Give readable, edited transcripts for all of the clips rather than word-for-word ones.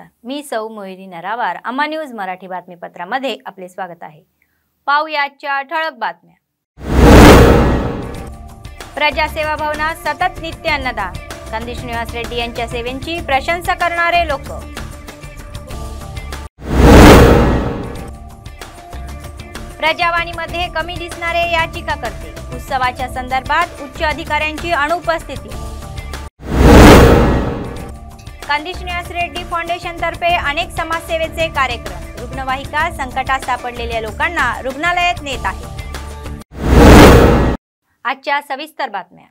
नमस्कार, मी सौ मोहिनी नरावार. अम्मा न्यूज मराठी बातमीपत्रामध्ये आपले स्वागत आहे. पाहूया आजच्या ठळक बातम्या. प्रजासेवा भवनात सतत नित्य अन्नदान. कंदी श्रीनिवास रेड्डी यांच्या सेवेची प्रशंसा करणारे लोक. प्रजावाणीमध्ये कमी दिसणारे याचिकाकर्ते. उत्सवाच्या संदर्भात उच्च अधिकाऱ्यांची अनुपस्थिती. कंदी श्रीनिवास रेड्डी फाउंडेशन तर्फे अनेक समाजसेवेचे कार्यक्रम. रुग्णवाहिका संकटात सापडलेल्या लोकांना रुग्णालयात नेत आहे. आजच्या सविस्तर बातम्या.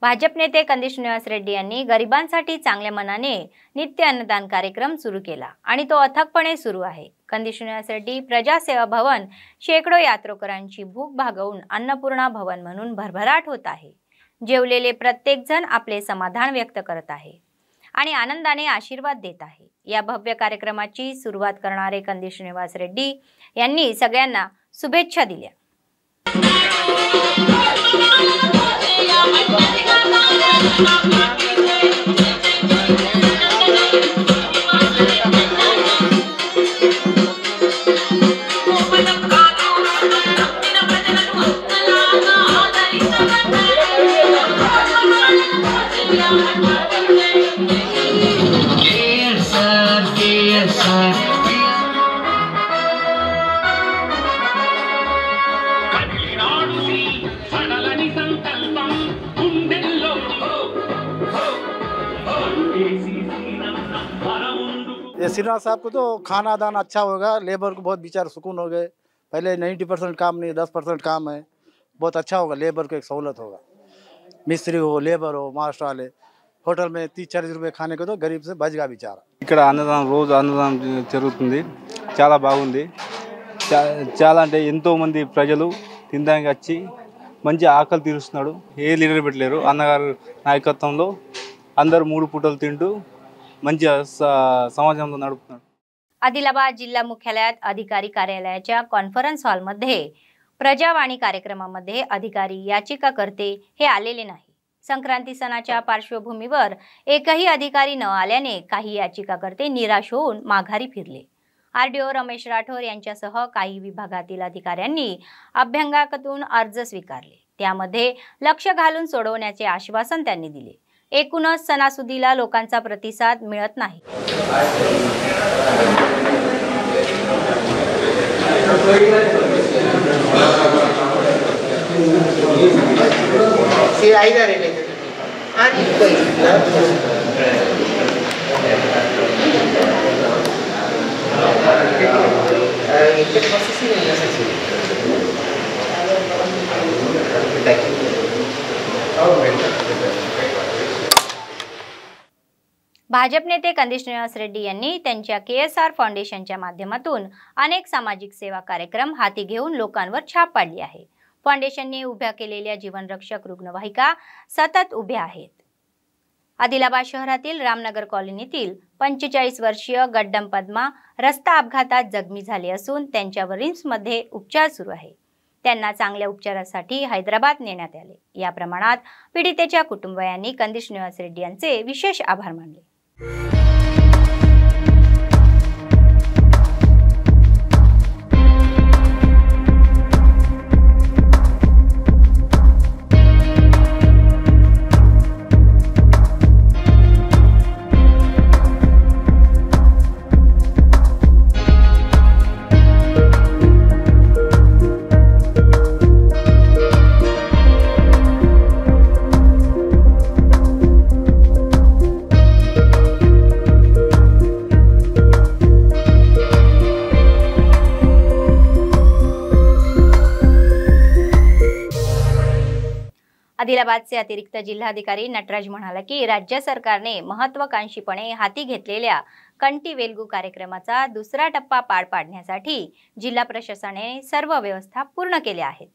भाजप नेते कंदी श्रीनिवास रेड्डी यांनी गरिबांसाठी चांगल्या मनाने नित्य अन्नदान कार्यक्रम सुरू केला आणि तो अथकपणे सुरू आहे. कंदी श्रीनिवास रेड्डी प्रजासेवा भवन शेकडो यात्रेकरूंची भूक भागवून अन्नपूर्णा भवन म्हणून भरभराट होत आहे. जेवलेले प्रत्येक जण आपले समाधान व्यक्त करत आहे आणि आनंदाने आशीर्वाद देत आहे. या भव्य कार्यक्रमाची सुरुवात करणारे कंदी श्रीनिवास रेड्डी यांनी सगळ्यांना शुभेच्छा दिल्या. श्रीनिवास साहब को तो खाना दाना अच्छा होगा, लेबर को बहुत बेचारे सुकून हो गए. पहले 90% काम नहीं 10% काम है, बहुत अच्छा होगा. लेबर को एक सहूलत होगा. मिस्त्री हो, लेबर हो, मास्टर वाले होटल में 30-40 रुपये खाने को तो गरीब से बचगा बेचारा. ఇక్కడ అన్నదానం రోజు అన్నదానం జరుగుతుంది. చాలా బాగుంది. చాలా అంటే ఎంతో మంది ప్రజలు తినడానికి వచ్చి మంచి ఆకలి తీరుస్తున్నాడు. ఏ లీడర్ పెట్టలేరు. అన్నగారు నాయకత్వంలో అందరూ 3 పూటలు తింటూ మంచి సమాజంలో నడుపుతున్నాడు. आदिलाबाद जिल्हा मुख्यालयात अधिकारी कार्यालयाच्या कॉन्फरन्स हॉलमध्ये प्रजावाणी कार्यक्रमामध्ये अधिकारी याचिकाकर्ते हे आलेले नाही. संक्रांती सणाच्या पार्श्वभूमीवर एकही अधिकारी न आल्याने काही याचिकाकर्ते निराश होऊन माघारी फिरले. आरडीओ रमेश राठोड यांच्यासह काही विभागातील अधिकाऱ्यांनी अभ्यंगातून अर्ज स्वीकारले. त्यामध्ये लक्ष घालून सोडवण्याचे आश्वासन त्यांनी दिले. एकूणच सणासुदीला लोकांचा प्रतिसाद मिळत नाही. भाजप नेते कंदी श्रीनिवास रेड्डी यांनी त्यांच्या KSR फाउंडेशनच्या माध्यमातून अनेक सामाजिक सेवा कार्यक्रम हाती घेऊन लोकांवर छाप पाडली आहे. फाउंडेशनने उभ्या केलेल्या जीवनरक्षक रुग्णवाहिका सतत उभ्या आहेत. आदिलाबाद शहरातील रामनगर कॉलनीतील 45 वर्षीय गड्डम पद्मा रस्ता अपघातात जखमी झाले असून त्यांच्यावर रिम्समध्ये उपचार सुरू आहे. त्यांना चांगल्या उपचारासाठी हैदराबाद नेण्यात आले. या प्रमाणात पीडितेच्या कुटुंबियांनी कंदी श्रीनिवास रेड्डी यांचे विशेष आभार मानले. आदिलाबादचे अतिरिक्त जिल्हाधिकारी नटराज म्हणाले की राज्य सरकारने महत्त्वाकांक्षीपणे हाती घेतलेल्या कंटी वेल्गू कार्यक्रमाचा दुसरा टप्पा पार पाडण्यासाठी जिल्हा प्रशासनाने सर्व व्यवस्था पूर्ण केल्या आहेत.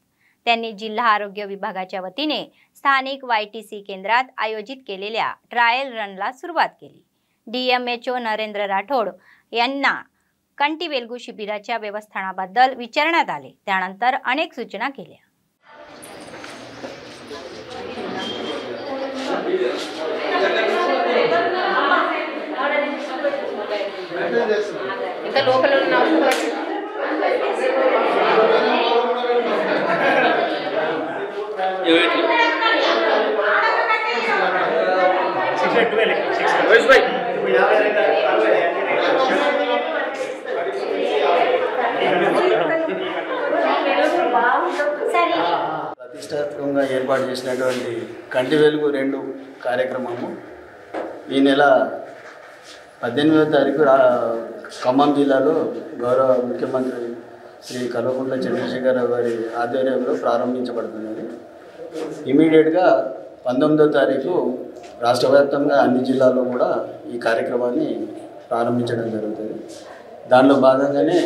त्यांनी जिल्हा आरोग्य विभागाच्या वतीने स्थानिक YTC केंद्रात आयोजित केलेल्या ट्रायल रनला सुरुवात केली. DMHO नरेंद्र राठोड यांना कंटी वेल्गू शिबिराच्या व्यवस्थापनाबद्दल विचारण्यात आले. त्यानंतर अनेक सूचना केल्या. ఇంకా లోపల ఉన్న ప్రతిష్టాత్మకంగా ఏర్పాటు చేసినటువంటి కంటి వెలుగు 2 కార్యక్రమము ఈ నెల 18వ తారీఖు ఖమ్మం జిల్లాలో గౌరవ ముఖ్యమంత్రి శ్రీ కల్వకుంట్ల చంద్రశేఖరరావు గారి ఆధ్వర్యంలో ప్రారంభించబడుతున్నది. ఇమీడియట్గా 19వ తారీఖు రాష్ట్ర వ్యాప్తంగా అన్ని జిల్లాల్లో కూడా ఈ కార్యక్రమాన్ని ప్రారంభించడం జరుగుతుంది. దానిలో భాగంగానే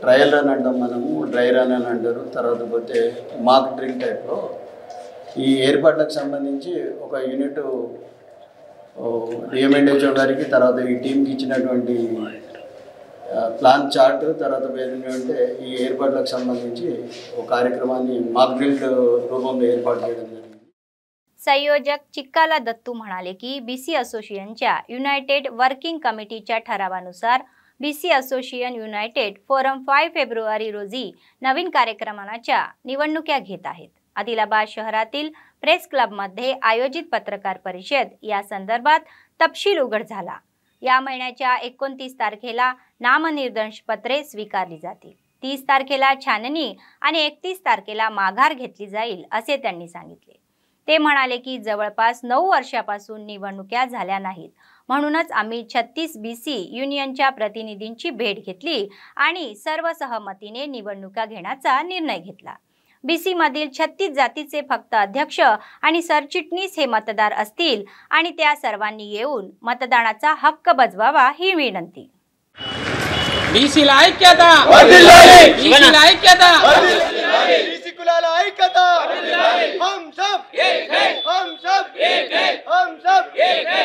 ట్రయల్ రన్ అంటాం, మనము డ్రై రన్ అని అంటారు, తర్వాత పోతే మాక్ డ్రిల్ టైప్లో ఈ ఏర్పాట్లకు సంబంధించి ఒక యూనిట్ డిఎంఎండ్హెచ్ఓ గారికి, తర్వాత ఈ టీంకి ఇచ్చినటువంటి ప్లాన్ చార్ట్, తర్వాత ఏంటంటే ఈ ఏర్పాట్లకు సంబంధించి ఒక कार्याक्रमाన్ని మాక్ డ్రిల్ రూపంలో ఏర్పాటు చేయడం జరిగింది. संयोजक चिक्काला दत्तू म्हणाले की बीसी असोसिएशनच्या युनायटेड वर्किंग कमिटीच्या ठरावानुसार बीसी असोसिएशन युनायटेड फोरम 5 फेब्रुवारी रोजी नवीन कार्यक्रमांच्या निवडणुका घेत आहेत. आदिलाबाद शहरातील प्रेस क्लबमध्ये आयोजित पत्रकार परिषद या संदर्भात तपशील उघड झाला. या महिन्याच्या 29 तारखेला नामनिर्देशन पत्रे स्वीकारली जातील. 30 तारखेला छाननी आणि 31 तारखेला माघार घेतली जाईल असे त्यांनी सांगितले. ते म्हणाले की जवळपास 9 वर्षापासून निवडणुका झाल्या नाहीत, म्हणूनच आम्ही 36 बीसी युनियनच्या प्रतिनिधींची भेट घेतली आणि सर्वसहमतीने निवडणुका घेण्याचा निर्णय घेतला. बीसी मधील 36 जातीचे फक्त अध्यक्ष आणि सरचिटणीस हे मतदार असतील आणि त्या सर्वांनी येऊन मतदानाचा हक्क बजवावा ही विनंती. बीसीला ऐक्यता वर्धिल्लाही, बीसीला ऐक्यता वर्धिल्लाही, बीसी कुलाला ऐक्यता वर्धिल्लाही, हम सब एक है, हम सब एक है, हम सब एक है,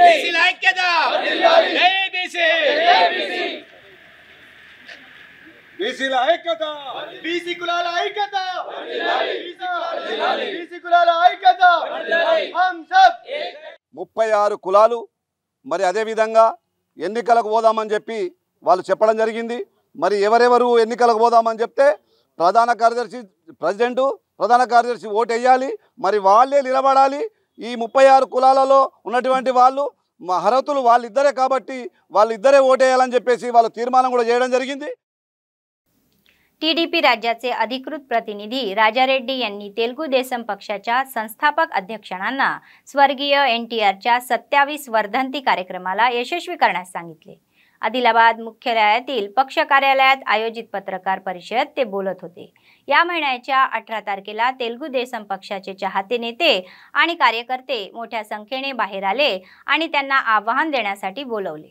बीसीला ऐक्यता वर्धिल्लाही, जय बीसी, जय बीसी, बीसीला ऐक्यता, बीसी कुलाला ऐक्यता वर्धिल्लाही, बीसी कुलाला ऐक्यता वर्धिल्लाही, हम सब एक है. 36 కులాలు మరి అదే విధంగా ఎన్నికలకు పోదామని చెప్పి వాళ్ళు చెప్పడం జరిగింది. మరి ఎవరెవరు ఎన్నికలకు పోదామని చెప్తే ప్రధాన కార్యదర్శి, ప్రెసిడెంట్, ప్రధాన కార్యదర్శి ఓటు వేయాలి. మరి వాళ్ళే నిలబడాలి. ఈ 36 కులాలలో ఉన్నటువంటి వాళ్ళు అర్హతలు వాళ్ళిద్దరే కాబట్టి వాళ్ళిద్దరే ఓటు వేయాలని చెప్పేసి వాళ్ళు తీర్మానం కూడా చేయడం జరిగింది. टीडीपी राज्याचे अधिकृत प्रतिनिधी राजा रेड्डी यांनी तेलुगू देसम पक्षाच्या संस्थापक अध्यक्षांना स्वर्गीय एनटीआरच्या 27 वर्धंती कार्यक्रमाला यशस्वी करण्यास सांगितले. आदिलाबाद मुख्यालयातील पक्ष कार्यालयात आयोजित पत्रकार परिषद ते बोलत होते. या महिन्याच्या 18 तारखेला तेलुगू देसम पक्षाचे चाहते नेते आणि कार्यकर्ते मोठ्या संख्येने बाहेर आले आणि त्यांना आवाहन देण्यासाठी बोलवले.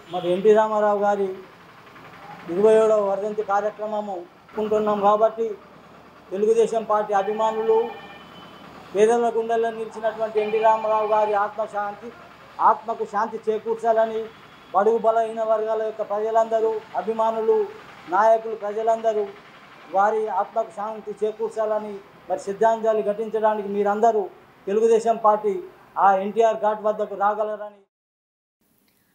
మరి ఎన్టీ రామారావు గారి 27వ వర్ధంతి కార్యక్రమము చేసుకుంటున్నాం కాబట్టి తెలుగుదేశం పార్టీ అభిమానులు, పేదల గుండెల్లో నిలిచినటువంటి ఎన్టీ రామారావు గారి ఆత్మకు శాంతి చేకూర్చాలని బడుగు బలహీన వర్గాల యొక్క ప్రజలందరూ, అభిమానులు, నాయకులు, ప్రజలందరూ వారి ఆత్మకు శాంతి చేకూర్చాలని మరి శ్రద్ధాంజలి ఘటించడానికి మీరందరూ తెలుగుదేశం పార్టీ आ एनटीआर घाट वद्दకు రాగలరని.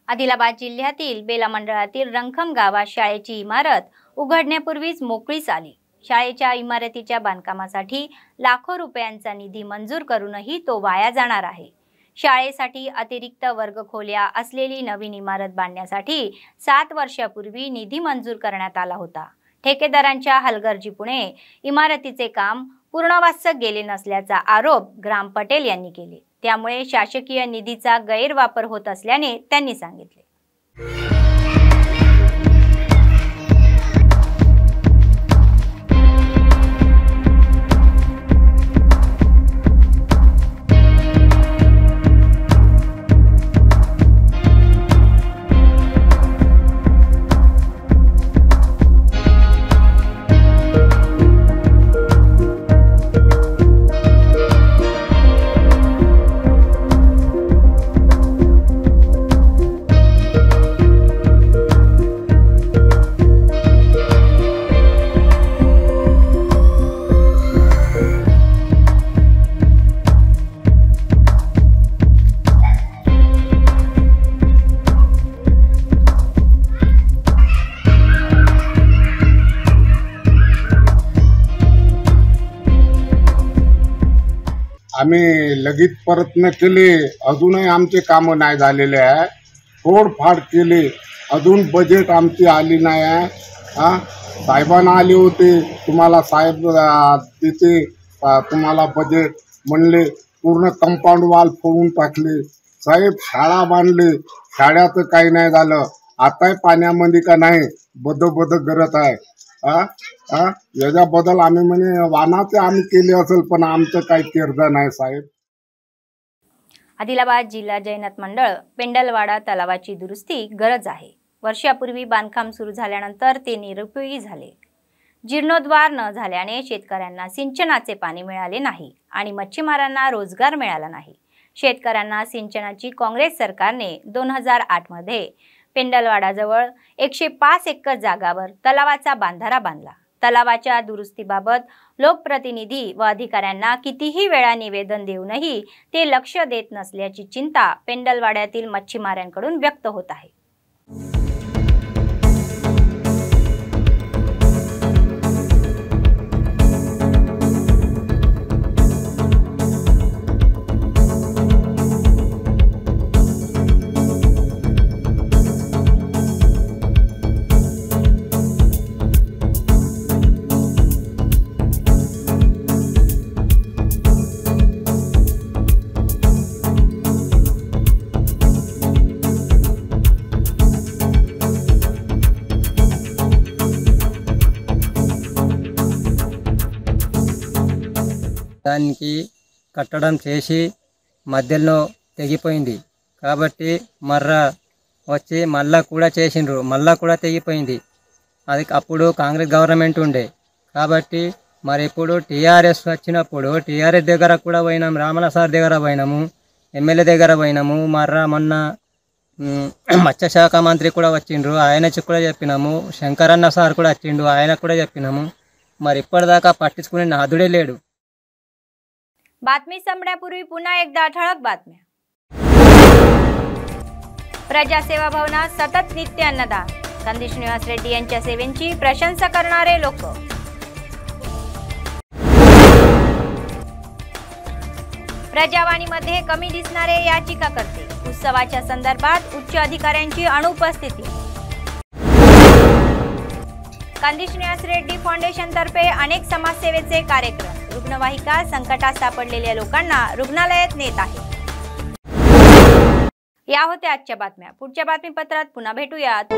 आदिलाबाद जिल्ह्यातील बेला मंडळातील रंखम गावात शाळेची इमारत उघडण्यापूर्वीच मोकळीस आली. शाळेच्या इमारतीच्या बांधकामासाठी लाखो रुपयांचा निधी मंजूर करूनही तो वाया जाणार आहे. शाळेसाठी अतिरिक्त वर्गखोल्या असलेली नवीन इमारत बांधण्यासाठी 7 वर्षापूर्वी निधी मंजूर करण्यात आला होता. ठेकेदारांच्या हलगर्जीमुळे इमारतीचे काम पूर्णवास गेले नसल्याचा आरोप ग्राम पटेल यांनी केले. त्यामुळे शासकीय निधीचा गैरवापर होत असल्याने त्यांनी सांगितले. आम्ही लगेच प्रयत्न केले, अजूनही आमचे कामं नाही झालेले आहे. तोडफाड केले, अजून बजेट आमची आली नाही आहे. साहेबांना आले होते, तुम्हाला साहेब तिथे तुम्हाला बजेट म्हणले, पूर्ण कंपाऊंड वॉल फोडून टाकले. साहेब शाळा बांधले, शाळेत काही नाही झालं. आताही पाण्यामध्ये का नाही बद करत आहे. याच्याबद्दल आम्ही म्हणे वानाचे आम्ही केले असेल, पण आमचं काही केलं नाही साहेब. आदिलाबाद जिल्हा जैनत मंडळ पेंडलवाडा तलावाची दुरुस्ती गरज आहे. वर्षापूर्वी बांधकाम सुरू झाल्यानंतर ते निरुपयोगी झाले. जीर्णोद्धार न झाल्याने शेतकऱ्यांना सिंचनाचे पाणी मिळाले नाही आणि मच्छीमारांना रोजगार मिळाला नाही. शेतकऱ्यांना सिंचनाची काँग्रेस सरकारने 2008 मध्ये पेंडलवाडाजवळ 105 एकर जागावर तलावाचा बांधारा बांधला. तलावाच्या दुरुस्तीबाबत लोकप्रतिनिधी व अधिकाऱ्यांना कितीही वेळा निवेदन देऊनही ते लक्ष देत नसल्याची चिंता पेंडलवाड्यातील मच्छीमारांकडून व्यक्त होत आहे. దానికి కట్టడం చేసి మధ్యలో తెగిపోయింది కాబట్టి మర్రా వచ్చి మళ్ళా కూడా చేసిండ్రు, మళ్ళా కూడా తెగిపోయింది. అది అప్పుడు కాంగ్రెస్ గవర్నమెంట్ ఉండే కాబట్టి మరి ఇప్పుడు టీఆర్ఎస్ వచ్చినప్పుడు టీఆర్ఎస్ దగ్గర కూడా పోయినాం, రామల సార్ దగ్గర పోయినాము, ఎమ్మెల్యే దగ్గర పోయినాము. మర్రా మొన్న మత్స్యశాఖ మంత్రి కూడా వచ్చిండ్రు, ఆయనకి కూడా చెప్పినాము. శంకరన్న సార్ కూడా వచ్చిండు, ఆయన కూడా చెప్పినాము. మరి ఇప్పటిదాకా పట్టించుకునే నాదుడే లేడు. बातमी संपण्यापूर्वी पुन्हा एकदा ठळक बातम्या. प्रजासेवा भवनात सतत नित्य अन्नदान. कंदी श्रीनिवास रेड्डी यांच्या सेवेची प्रशंसा करणारे लोक. प्रजावाणीमध्ये कमी दिसणारे याचिकाकर्ते. उत्सवाच्या संदर्भात उच्च अधिकाऱ्यांची अनुपस्थिती. कंदी श्रीनिवास रेड्डी फाउंडेशन तर्फे अनेक समाजसेवेचे कार्यक्रम. रुग्णवाहिका संकटात सापडलेल्या लोकांना रुग्णालयात नेत आहे. या होत्या आजच्या बातम्या. पुढच्या बातमीपत्रात पुन्हा भेटूयात.